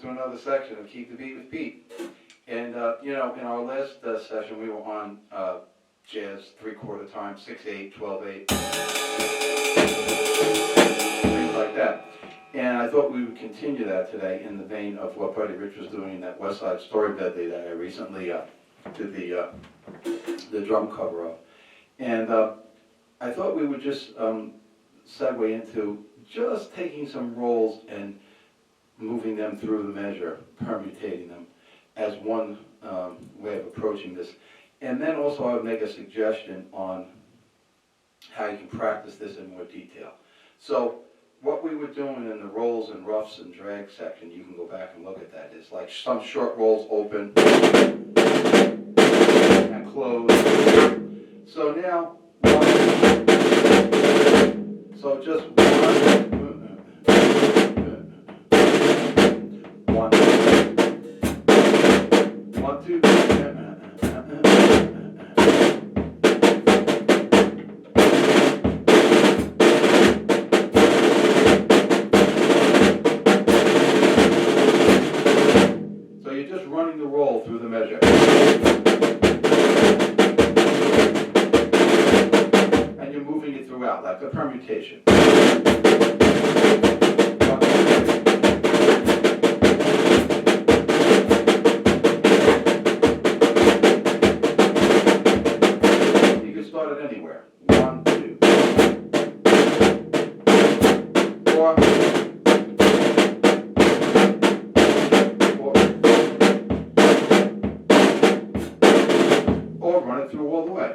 to another section of Keep the Beat with Pete. And, you know, in our last session, we were on jazz 3/4 time, 6/8, 12/8, things like that. And I thought we would continue that today in the vein of what Buddy Rich was doing in that West Side Story medley that I recently did the drum cover of. And I thought we would just segue into just taking some rolls and moving them through the measure, permutating them as one way of approaching this. And then also I would make a suggestion on how you can practice this in more detail. So what we were doing in the rolls and roughs and drag section, you can go back and look at that, is like some short rolls open and close. So now, so just one, two, so you're just running the roll through the measure. And you're moving it throughout, like a permutation. Anywhere. 1, 2, 4, 4, or run it through all the way.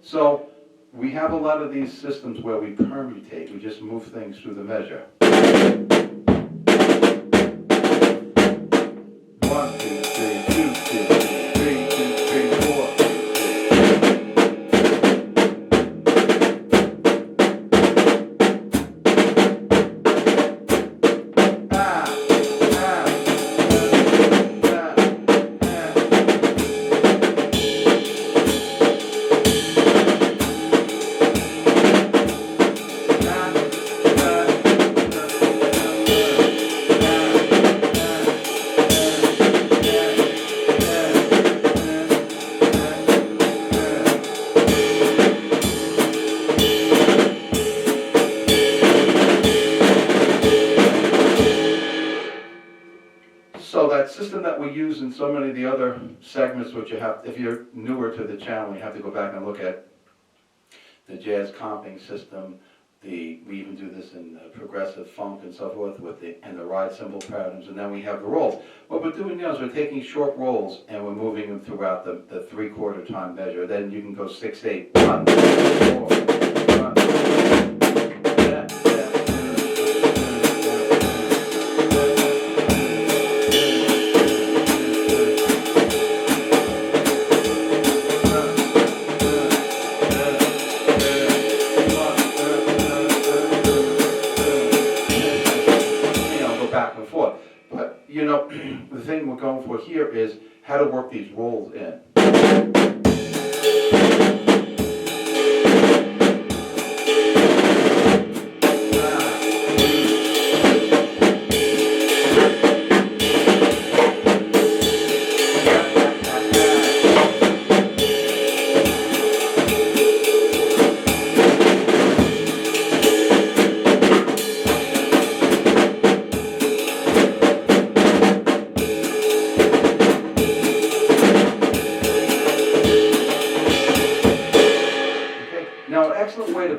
So we have a lot of these systems where we permutate, we just move things through the measure. 1, 2, 3, 2, 2, 3, 2, 3, 4. So that system that we use in so many of the other segments, which you have, if you're newer to the channel, you have to go back and look at the jazz comping system. We even do this in progressive funk and so forth with the ride cymbal patterns, and then we have the rolls. What we're doing now is we're taking short rolls and we're moving them throughout the 3/4 time measure. Then you can go 6/8, 1, 4, 1. You know, the thing we're going for here is how to work these rolls in.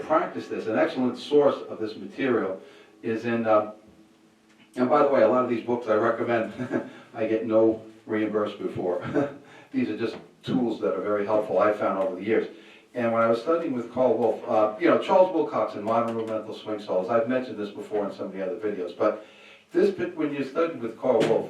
Practice this, an excellent source of this material is in And by the way, a lot of these books I recommend, I get no reimbursement for. These are just tools that are very helpful I've found over the years. And when I was studying with Carl Wolf, Charles Wilcox and Modern Rudimental Swing Solos, I've mentioned this before in some of the other videos, but when you studied with Carl Wolf,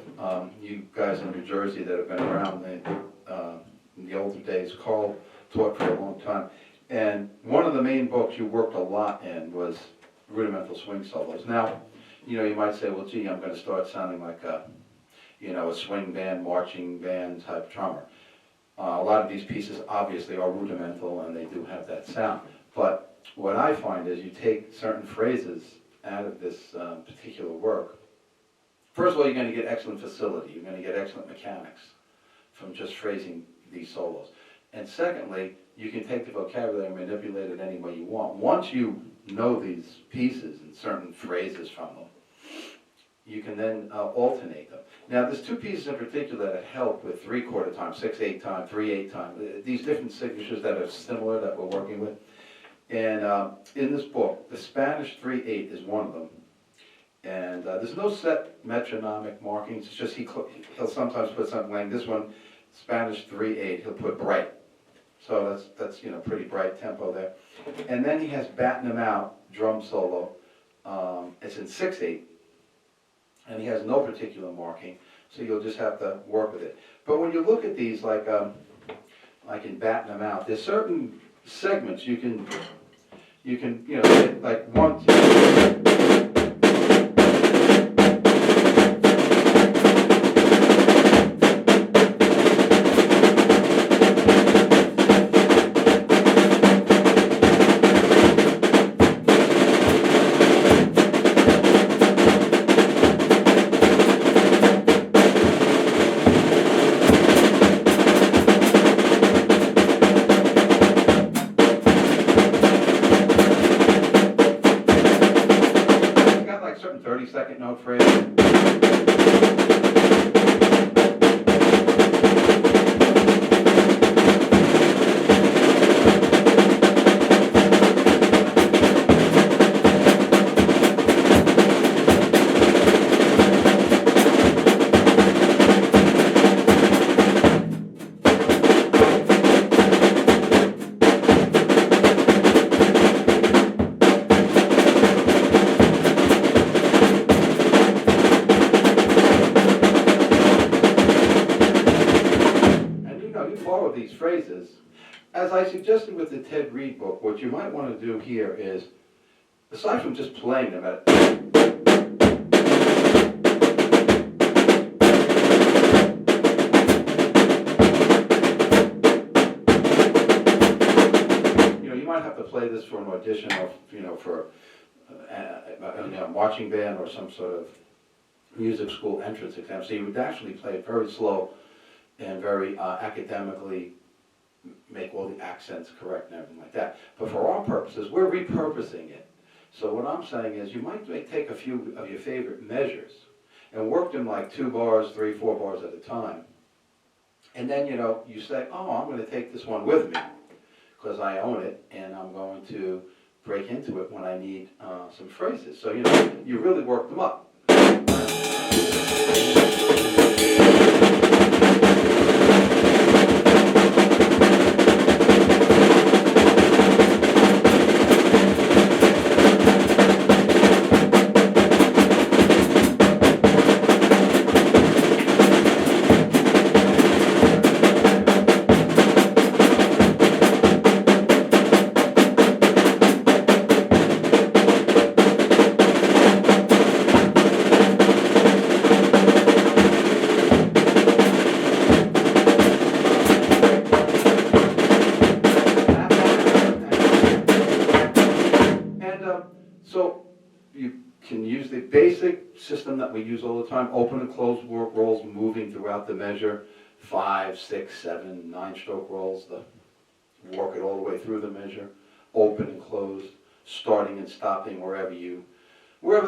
you guys in New Jersey that have been around in the older days, Carl taught for a long time. And one of the main books you worked a lot in was Rudimental Swing Solos. Now, you might say, well, gee, I'm going to start sounding like a swing band, marching band type drummer. A lot of these pieces obviously are rudimental and they do have that sound. But what I find is you take certain phrases out of this particular work. First of all, you're going to get excellent facility. You're going to get excellent mechanics from just phrasing these solos. And secondly, you can take the vocabulary and manipulate it any way you want. Once you know these pieces and certain phrases from them, you can then alternate them. Now, there's two pieces in particular that help with 3/4 time, 6/8 time, 3/8 time, these different signatures that are similar that we're working with. And in this book, the Spanish 3/8 is one of them. And there's no set metronomic markings. It's just he'll sometimes put something like this one, Spanish 3/8, he'll put bright. So that's pretty bright tempo there. And then he has Batten 'Em Out drum solo. It's in 6/8. And he has no particular marking, so you'll just have to work with it. But when you look at these, like in Batten 'Em Out, there's certain segments you can hit like 1, 2. These phrases, as I suggested with the Ted Reed book, what you might want to do here is, aside from just playing them you might have to play this for an audition or for a marching band or some sort of music school entrance exam. So you would actually play it very slow and very academically make all the accents correct and everything like that. But for our purposes, we're repurposing it. So what I'm saying is you might take a few of your favorite measures and work them like 2 bars, 3, 4 bars at a time. And then, you say, oh, I'm going to take this one with me because I own it and I'm going to break into it when I need some phrases. So, you really work them up. So you can use the basic system that we use all the time, open and close rolls moving throughout the measure, 5, 6, 7, 9-stroke rolls, work it all the way through the measure, open and closed, starting and stopping wherever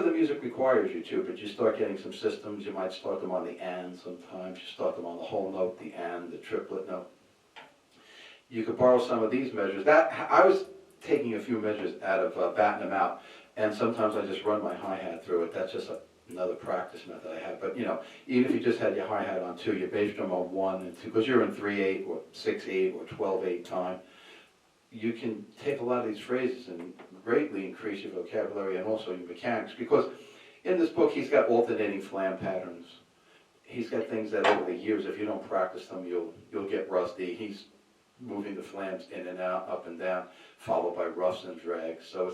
the music requires you to, but you start getting some systems. You might start them on the and sometimes, you start them on the whole note, the and, the triplet note. You could borrow some of these measures. I was taking a few measures out of Batten 'Em Out, And sometimes I just run my hi-hat through it. That's just another practice method I have. But you know, even if you just had your hi-hat on 2, your bass drum on 1 and 2, because you're in 3/8 or 6/8 or 12/8 time, you can take a lot of these phrases and greatly increase your vocabulary and also your mechanics. Because in this book, he's got alternating flam patterns. He's got things that over the years, if you don't practice them, you'll get rusty. He's moving the flams in and out, up and down, followed by roughs and drags. So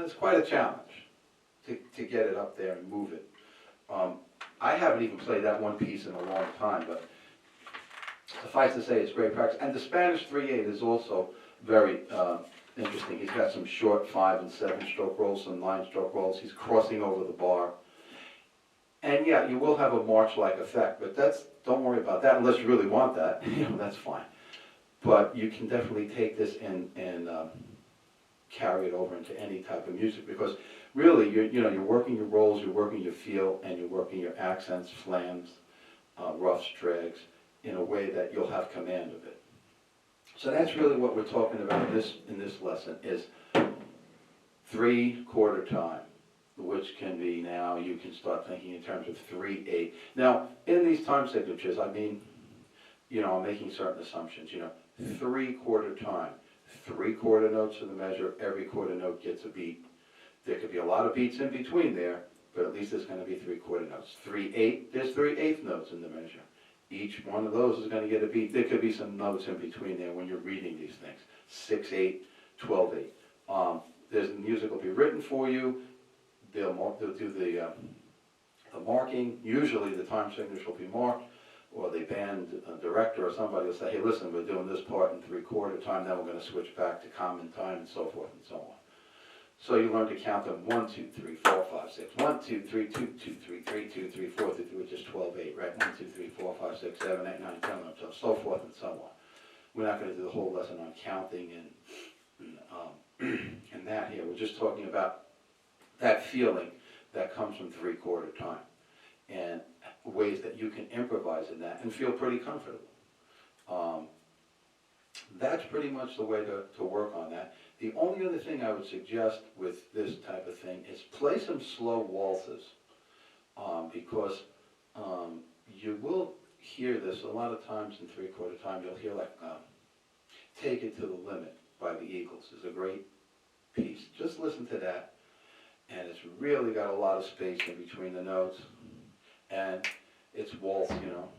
it's quite a challenge to get it up there and move it. I haven't even played that one piece in a long time, but suffice to say it's great practice. And the Spanish 3/8 is also very interesting. He's got some short 5 and 7 stroke rolls, some 9 stroke rolls. He's crossing over the bar. And yeah, you will have a march-like effect, but don't worry about that unless you really want that. You know, that's fine. But you can definitely take this and carry it over into any type of music, because really you're working your rolls, you're working your feel, and you're working your accents, flams, roughs, drags, in a way that you'll have command of it. So that's really what we're talking about in this lesson is 3/4 time, which can be, now you can start thinking in terms of 3/8. Now, in these time signatures, I mean, you know, I'm making certain assumptions, you know, 3/4 time, 3/4 notes of the measure, every quarter note gets a beat. There could be a lot of beats in between there, but at least there's going to be 3/4 notes. 3/8, there's 3/8 notes in the measure. Each one of those is going to get a beat. There could be some notes in between there when you're reading these things. 6/8, 12/8. There's music will be written for you. They'll do the marking. Usually the time signature will be marked, or the band director or somebody will say, hey, listen, we're doing this part in 3/4 time, then we're going to switch back to common time, and so forth and so on. So you learn to count them 1, 2, 3, 4, 5, 6. 1, 2, 3, 2, 2, 3, 3, 2, 3, 4, 3, which is 12/8, right? 1, 2, 3, 4, 5, 6, 7, 8, 9, 10, 11, 12, so forth and so on. We're not going to do the whole lesson on counting and that here. We're just talking about that feeling that comes from 3/4 time, and ways that you can improvise in that and feel pretty comfortable. That's pretty much the way to work on that. The only other thing I would suggest with this type of thing is play some slow waltzes, because you will hear this a lot of times in 3/4 time. You'll hear like Take It to the Limit by the Eagles is a great piece. Just listen to that, and it's really got a lot of space in between the notes, and it's waltz, you know.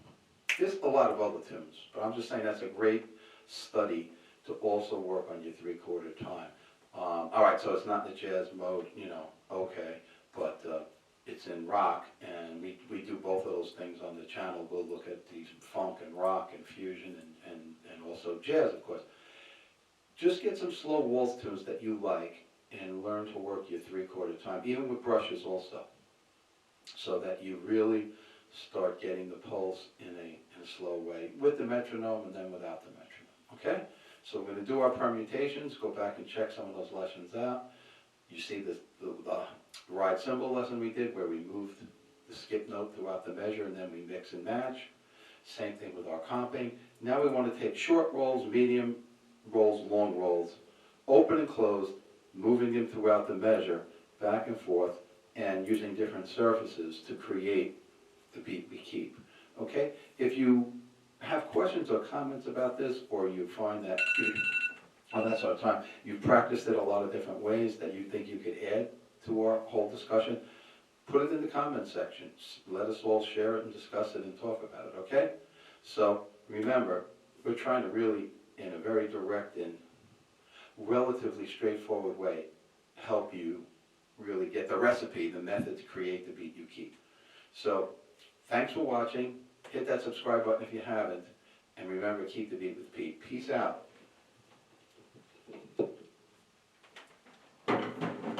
There's a lot of other tunes, but I'm just saying that's a great study to also work on your 3/4 time. All right, so it's not in the jazz mode, you know, okay, but it's in rock, and we do both of those things on the channel. We'll look at these funk and rock and fusion and also jazz, of course. Just get some slow waltz tunes that you like and learn to work your 3/4 time, even with brushes also, so that you really start getting the pulse in a slow way, with the metronome and then without the metronome, okay? So we're going to do our permutations, go back and check some of those lessons out. You see the ride cymbal lesson we did, where we moved the skip note throughout the measure and then we mix and match. Same thing with our comping. Now we want to take short rolls, medium rolls, long rolls, open and closed, moving them throughout the measure, back and forth, and using different surfaces to create the beat we keep. Okay? If you have questions or comments about this, or you find that, oh, that's our time, you've practiced it a lot of different ways that you think you could add to our whole discussion, put it in the comment section. Let us all share it and discuss it and talk about it, okay? So remember, we're trying to really, in a very direct and relatively straightforward way, help you really get the recipe, the method to create the beat you keep. So thanks for watching. Hit that subscribe button if you haven't. And remember, keep the beat with Pete. Peace out.